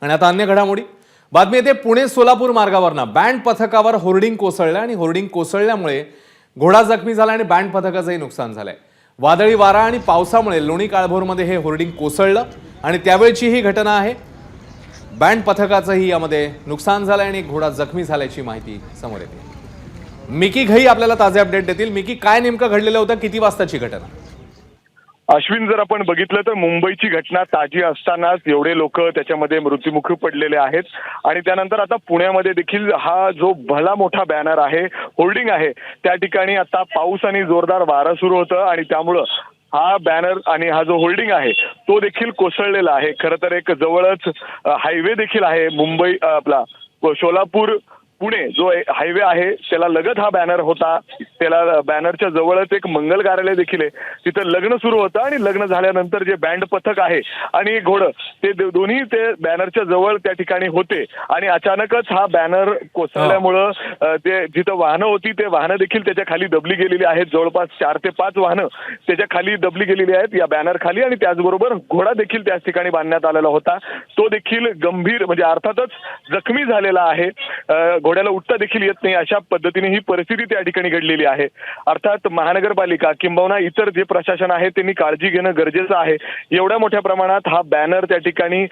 आणि आता अन्य घडामोडी बातमी येते पुणे सोलापूर मार्गावरनं बँड पथकावर होर्डिंग कोसळलं आणि होर्डिंग कोसळल्यामुळे घोडा जखमी झाला आणि बँड पथकाचंही नुकसान झालंय। वादळी वारा आणि पावसामुळे लोणी काळभोरमध्ये हे होर्डिंग कोसळलं आणि त्यावेळची ही घटना आहे। बँड पथकाचंही यामध्ये नुकसान झालंय आणि एक घोडा जखमी झाल्याची माहिती समोर येते। मिकी घई आपल्याला ताजे अपडेट देतील। मिकी, काय नेमकं घडलेलं होतं, किती वाजताची घटना? अश्विन, जर आपण बघितलं तर मुंबईची घटना ताजी असतानाच एवढे लोक त्याच्यामध्ये मृत्युमुखी पडलेले आहेत आणि त्यानंतर आता पुण्यामध्ये देखील हा जो भला मोठा बॅनर आहे, होर्डिंग आहे, त्या ठिकाणी आता पाऊस आणि जोरदार वारा सुरू होतं आणि त्यामुळं हा बॅनर आणि हा जो होल्डिंग आहे तो देखील कोसळलेला आहे। खरं तर एक जवळच हायवे देखील आहे, मुंबई आपला सोलापूर पुणे जो हायवे आहे त्याला लगत हा बॅनर होता। त्याला बॅनरच्या जवळच एक मंगल कार्यालय देखील आहे, तिथं लग्न सुरू होतं आणि लग्न झाल्यानंतर जे बँड पथक आहे आणि घोडं ते दोन्ही ते बॅनरच्या जवळ त्या ठिकाणी होते आणि अचानकच हा बॅनर कोसळल्यामुळं ते जिथं वाहनं होती ते वाहनं देखील त्याच्या खाली दबली गेलेली आहेत। जवळपास 4 ते 5 वाहनं त्याच्या खाली दबली गेलेली आहेत या बॅनर खाली आणि त्याचबरोबर घोडा देखील त्याच ठिकाणी बांधण्यात आलेला होता, तो देखील गंभीर म्हणजे अर्थातच जखमी झालेला आहे। घोड्याला उठता देखील येत नाही, अशा पद्धतीने ही परिस्थिती त्या ठिकाणी घडलेली आहे। अर्थात महानगरपालिका किंबहुना इतर जे प्रशासन आहे त्यांनी काळजी घेणं गरजेचं आहे। एवढ्या मोठ्या प्रमाणात हा बॅनर त्या ठिकाणी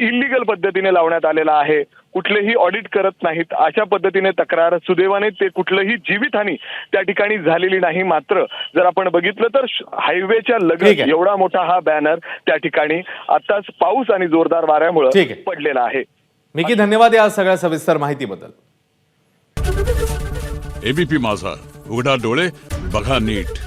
इल्लीगल पद्धतीने लावण्यात आलेला आहे, कुठलेही ऑडिट करत नाहीत, अशा पद्धतीने तक्रार सुदैवाने ते कुठलंही जीवितहानी त्या ठिकाणी झालेली नाही। मात्र जर आपण बघितलं तर हायवेच्या लगत एवढा मोठा हा बॅनर त्या ठिकाणी आताच पाऊस आणि जोरदार वाऱ्यामुळे पडलेला आहे। मिकी, धन्यवाद या सगळ्या सविस्तर माहितीबद्दल। एबीपी माझा, उघडा डोळे बघा नीट।